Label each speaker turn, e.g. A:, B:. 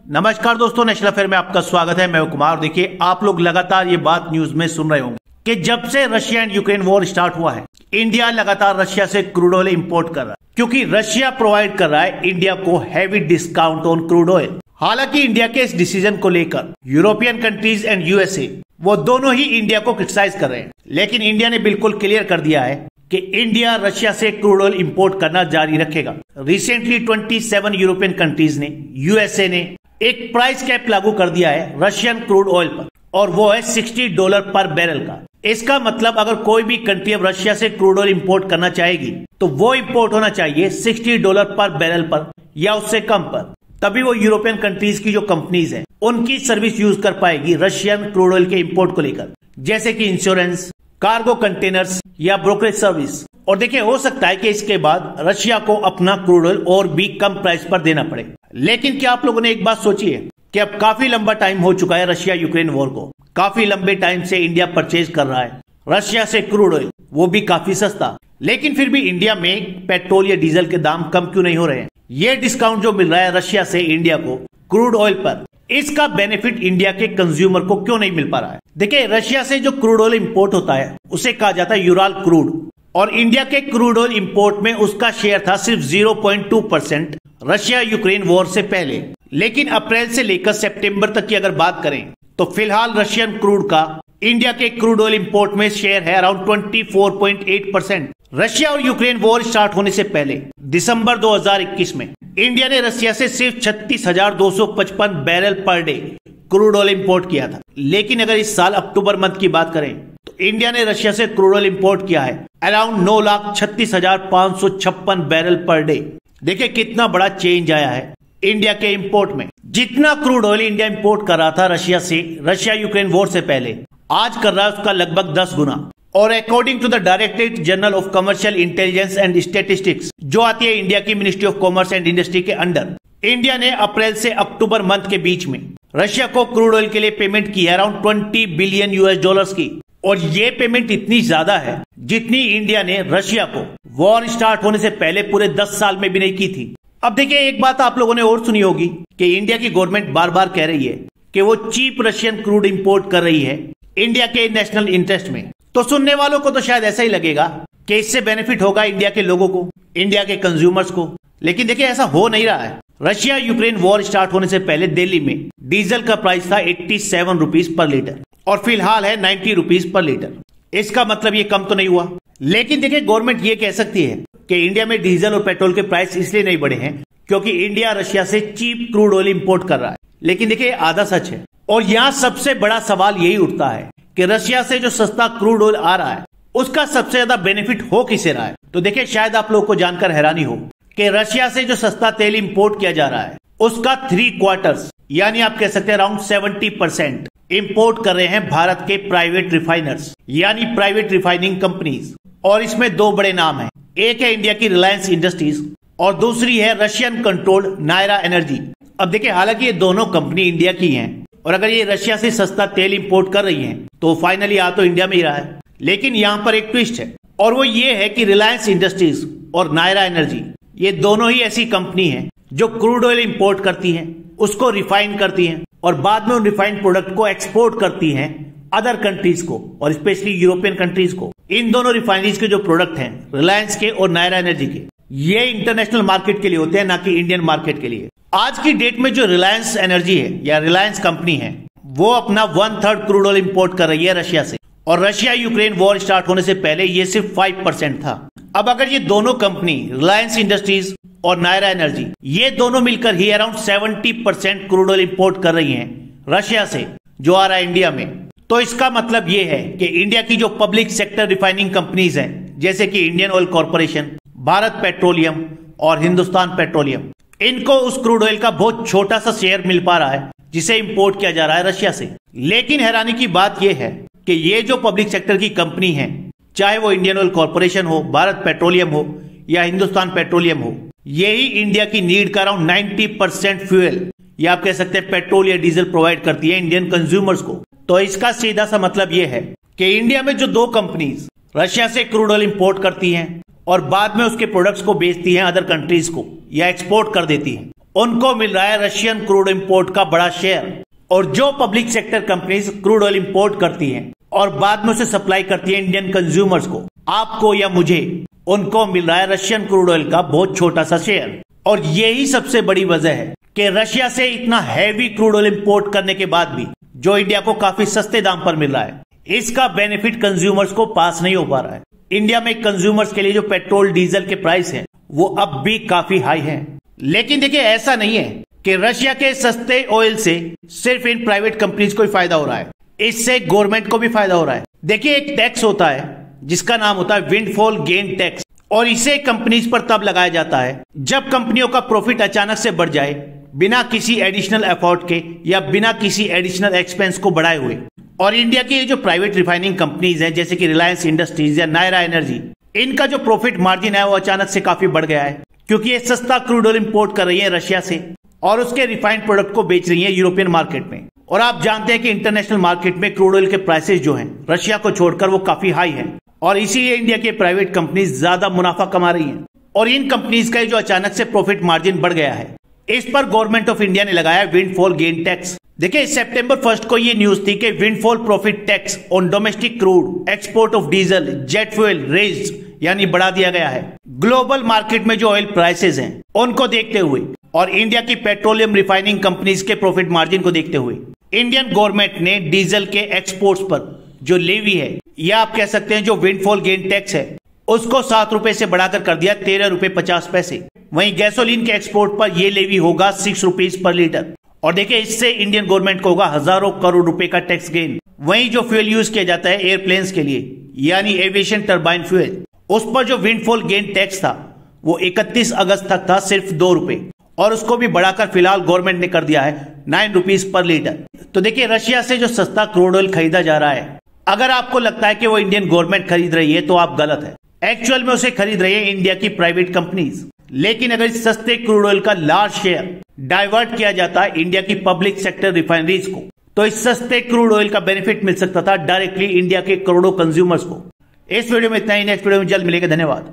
A: नमस्कार दोस्तों, national affair में आपका स्वागत है। मैं हूं कुमार। देखिए, आप लोग लगातार ये बात न्यूज में सुन रहे होंगे कि जब से Russia and Ukraine war start हुआ है, इंडिया लगातार रशिया से क्रूड ऑयल इंपोर्ट कर रहा है, क्योंकि रशिया प्रोवाइड कर रहा है इंडिया को heavy discount on crude oil. हालांकि इंडिया के इस डिसीजन को लेकर यूरोपियन कंट्रीज एंड यूएसए वो दोनों ही इंडिया को क्रिटिसाइज कर रहे हैं, लेकिन इंडिया ने बिल्कुल क्लियर कर दिया है कि इंडिया रशिया से क्रूड ऑयल इंपोर्ट करना जारी रखेगा। रिसेंटली 27 यूरोपियन कंट्रीज ने, यूएसए ने एक प्राइस कैप लागू कर दिया है रशियन क्रूड ऑयल पर, और वो है $60 पर बैरल का। इसका मतलब अगर कोई भी कंट्री अब रशिया से क्रूड ऑयल इंपोर्ट करना चाहेगी तो वो इंपोर्ट होना चाहिए $60 पर बैरल पर या उससे कम पर, तभी वो यूरोपियन कंट्रीज की जो कंपनीज हैं उनकी सर्विस यूज कर पाएगी रशियन क्रूड ऑयल के इंपोर्ट को लेकर, जैसे कि इंश्योरेंस, कार्गो कंटेनर्स या ब्रोकरेज सर्विस। और देखिए, हो सकता है कि इसके बाद रशिया को अपना क्रूड ऑयल और भी कम प्राइस पर देना पड़े। लेकिन क्या आप लोगों ने एक बात सोची है कि अब काफी लंबा टाइम हो चुका है रशिया यूक्रेन वॉर को, काफी लंबे टाइम से इंडिया परचेज कर रहा है रशिया से क्रूड ऑयल, वो भी काफी सस्ता, लेकिन फिर भी इंडिया में पेट्रोल या डीजल के दाम कम क्यों नहीं हो रहे हैं? ये डिस्काउंट जो मिल रहा है रशिया से इंडिया को क्रूड ऑयल पर, इसका बेनिफिट इंडिया के कंज्यूमर को क्यों नहीं मिल पा रहा है? देखिए, रशिया से जो क्रूड ऑयल इंपोर्ट होता है उसे कहा जाता है यूराल क्रूड, और इंडिया के क्रूड ऑयल इंपोर्ट में उसका शेयर था सिर्फ 0.2% रशिया यूक्रेन वॉर से पहले। लेकिन अप्रैल से लेकर सितंबर तक की अगर बात करें तो फिलहाल रशियन क्रूड का इंडिया के क्रूड ऑयल इंपोर्ट में शेयर है अराउंड 24.8%। रशिया और यूक्रेन वॉर स्टार्ट होने से पहले दिसंबर 2021 में इंडिया ने रशिया से सिर्फ 36,255 barrel per day crude oil import किया था। लेकिन अगर इस साल अक्टूबर मंथ की बात करें तो इंडिया ने रशिया से क्रूड ऑयल इंपोर्ट किया है अराउंड 9,36,556 बैरल पर डे। देखिए कितना बड़ा चेंज आया है इंडिया के इंपोर्ट में। जितना क्रूड ऑयल इंडिया इंपोर्ट कर रहा था रशिया से, रशिया यूक्रेन वॉर से पहले, आज कर रहा है उसका लगभग 10 गुना। और according to the Directorate General of Commercial Intelligence and Statistics, जो आती है इंडिया की Ministry of Commerce and Industry के अंडर, इंडिया ने अप्रैल से अक्टूबर मंथ के बीच में रशिया को क्रूड ऑयल के लिए पेमेंट की है अराउंड $20 बिलियन की। और ये पेमेंट इतनी ज्यादा है जितनी इंडिया ने रशिया को वॉर स्टार्ट होने से पहले पूरे 10 साल में भी नहीं की थी। अब देखिए, एक बात आप लोगों ने और सुनी होगी कि इंडिया की गवर्नमेंट बार बार कह रही है कि वो चीप रशियन क्रूड इंपोर्ट कर रही है इंडिया के नेशनल इंटरेस्ट में। तो सुनने वालों को तो शायद ऐसा ही लगेगा कि इससे बेनिफिट होगा इंडिया के लोगों को, इंडिया के कंज्यूमर्स को। लेकिन देखिए, ऐसा हो नहीं रहा है। रशिया यूक्रेन वॉर स्टार्ट होने से पहले दिल्ली में डीजल का प्राइस था 87 रुपीज पर लीटर और फिलहाल है 90 रुपीज पर लीटर। इसका मतलब ये कम तो नहीं हुआ। लेकिन देखिए, गवर्नमेंट ये कह सकती है कि इंडिया में डीजल और पेट्रोल के प्राइस इसलिए नहीं बढ़े हैं क्योंकि इंडिया रशिया से चीप क्रूड ऑयल इंपोर्ट कर रहा है। लेकिन देखिए, आधा सच है। और यहाँ सबसे बड़ा सवाल यही उठता है कि रशिया से जो सस्ता क्रूड ऑयल आ रहा है उसका सबसे ज्यादा बेनिफिट हो किसे रहा है? तो देखिए, शायद आप लोगों को जानकर हैरानी हो कि रशिया से जो सस्ता तेल इंपोर्ट किया जा रहा है उसका 3/4 यानी आप कह सकते हैं अराउंड 70% इंपोर्ट कर रहे हैं भारत के प्राइवेट रिफाइनर्स यानी प्राइवेट रिफाइनिंग कंपनीज। और इसमें दो बड़े नाम हैं, एक है इंडिया की रिलायंस इंडस्ट्रीज और दूसरी है रशियन कंट्रोल्ड नायरा एनर्जी। अब देखिए, हालांकि ये दोनों कंपनी इंडिया की हैं और अगर ये रशिया से सस्ता तेल इंपोर्ट कर रही हैं तो फाइनली आ तो इंडिया में ही रहा है। लेकिन यहाँ पर एक ट्विस्ट है और वो ये है कि रिलायंस इंडस्ट्रीज और नायरा एनर्जी ये दोनों ही ऐसी कंपनी हैं जो क्रूड ऑयल इंपोर्ट करती हैं, उसको रिफाइन करती हैं और बाद में उन रिफाइंड प्रोडक्ट को एक्सपोर्ट करती हैं अदर कंट्रीज को और स्पेशली यूरोपियन कंट्रीज को। इन दोनों रिफाइनरीज के जो प्रोडक्ट हैं रिलायंस के और नायरा एनर्जी के, ये इंटरनेशनल मार्केट के लिए होते हैं, ना कि इंडियन मार्केट के लिए। आज की डेट में जो रिलायंस एनर्जी है या रिलायंस कंपनी है वो अपना 1/3 क्रूड ऑयल इंपोर्ट कर रही है रशिया से, और रशिया यूक्रेन वॉर स्टार्ट होने से पहले ये सिर्फ 5% था। अब अगर ये दोनों कंपनी रिलायंस इंडस्ट्रीज और नायरा एनर्जी ये दोनों मिलकर ही अराउंड 70% क्रूड ऑयल इंपोर्ट कर रही हैं रशिया से जो आ रहा है इंडिया में, तो इसका मतलब ये है कि इंडिया की जो पब्लिक सेक्टर रिफाइनिंग कंपनीज हैं जैसे कि Indian oil corporation, Bharat petroleum और हिंदुस्तान पेट्रोलियम, इनको उस क्रूड ऑयल का बहुत छोटा सा शेयर मिल पा रहा है जिसे इंपोर्ट किया जा रहा है रशिया से। लेकिन हैरानी की बात यह है कि ये जो पब्लिक सेक्टर की कंपनी है, चाहे वो इंडियन ऑयल कॉर्पोरेशन हो, भारत पेट्रोलियम हो या हिंदुस्तान पेट्रोलियम हो, यही इंडिया की नीड का अराउंड 90% फ्यूल या आप कह सकते हैं पेट्रोल या डीजल प्रोवाइड करती है इंडियन कंज्यूमर्स को। तो इसका सीधा सा मतलब यह है कि इंडिया में जो दो कंपनीज रशिया से क्रूड ऑयल इंपोर्ट करती हैं और बाद में उसके प्रोडक्ट्स को बेचती हैं अदर कंट्रीज को या एक्सपोर्ट कर देती हैं, उनको मिल रहा है रशियन क्रूड इंपोर्ट का बड़ा शेयर। और जो public sector companies crude oil import करती हैं और बाद में उसे सप्लाई करती है इंडियन कंज्यूमर्स को, आपको या मुझे, उनको मिल रहा है रशियन क्रूड ऑयल का बहुत छोटा सा शेयर। और यही सबसे बड़ी वजह है कि रशिया से इतना हैवी क्रूड ऑयल इंपोर्ट करने के बाद भी जो इंडिया को काफी सस्ते दाम पर मिल रहा है, इसका बेनिफिट कंज्यूमर्स को पास नहीं हो पा रहा है। इंडिया में कंज्यूमर्स के लिए जो पेट्रोल डीजल के प्राइस हैं वो अब भी काफी हाई हैं। लेकिन देखिए, ऐसा नहीं है कि रशिया के सस्ते ऑयल से सिर्फ इन प्राइवेट कंपनीज को ही फायदा हो रहा है, इससे गवर्नमेंट को भी फायदा हो रहा है। देखिए, एक टैक्स होता है जिसका नाम होता है विंडफॉल गेन टैक्स, और इसे कंपनीज पर तब लगाया जाता है जब कंपनियों का प्रॉफिट अचानक से बढ़ जाए बिना किसी एडिशनल एफर्ट के या बिना किसी एडिशनल एक्सपेंस को बढ़ाए हुए। और इंडिया की जो प्राइवेट रिफाइनिंग कंपनीज हैं जैसे कि रिलायंस इंडस्ट्रीज या नायरा एनर्जी, इनका जो प्रॉफिट मार्जिन है वो अचानक से काफी बढ़ गया है, क्योंकि ये सस्ता क्रूड ऑयल इंपोर्ट कर रही है रशिया से और उसके रिफाइंड प्रोडक्ट को बेच रही है यूरोपियन मार्केट में। और आप जानते हैं कि इंटरनेशनल मार्केट में क्रूड ऑयल के प्राइसेस जो हैं रशिया को छोड़कर वो काफी हाई हैं, और इसीलिए इंडिया के प्राइवेट कंपनीज ज्यादा मुनाफा कमा रही हैं। और इन कंपनीज का जो अचानक से प्रॉफिट मार्जिन बढ़ गया है, इस पर गवर्नमेंट ऑफ इंडिया ने लगाया विंडफॉल गेन टैक्स। देखिए, सितंबर 1 को ये न्यूज थी कि windfall profit tax on domestic crude export of diesel jet fuel raised, यानी बढ़ा दिया गया है। ग्लोबल मार्केट में जो ऑयल प्राइसेस हैं उनको देखते हुए और इंडिया की पेट्रोलियम रिफाइनिंग कंपनीज के प्रॉफिट मार्जिन को देखते हुए इंडियन गवर्नमेंट ने डीजल के एक्सपोर्ट्स पर जो लेवी है, या आप कह सकते हैं जो विंडफॉल गेन टैक्स है, उसको 7 रुपए से बढ़ाकर कर दिया 13 रुपए 50 पैसे। वहीं गैसोलीन के एक्सपोर्ट पर यह लेवी होगा 6 रुपीज पर लीटर। और देखिए, इससे इंडियन गवर्नमेंट को होगा हजारों करोड़ रुपए का टैक्स गेन। वहीं जो फ्यूल यूज किया जाता है एयरप्लेन्स के लिए, यानी एविएशन टर्बाइन फ्यूल, उस पर जो विंडफॉल गेन टैक्स था वो 31 अगस्त तक था सिर्फ 2 रुपए, और उसको भी बढ़ाकर फिलहाल गवर्नमेंट ने कर दिया है 9 रुपीज पर लीटर। तो देखिए, रशिया से जो सस्ता क्रूड ऑयल खरीदा जा रहा है, अगर आपको लगता है कि वो इंडियन गवर्नमेंट खरीद रही है तो आप गलत है। एक्चुअल में उसे खरीद रही है इंडिया की प्राइवेट कंपनीज। लेकिन अगर इस सस्ते क्रूड ऑयल का लार्ज शेयर डाइवर्ट किया जाता है इंडिया की पब्लिक सेक्टर रिफाइनरीज को, तो इस सस्ते क्रूड ऑयल का बेनिफिट मिल सकता था डायरेक्टली इंडिया के करोड़ों कंज्यूमर्स को। इस वीडियो में इतना ही, नेक्स्ट वीडियो में जल्द मिलेगा। धन्यवाद।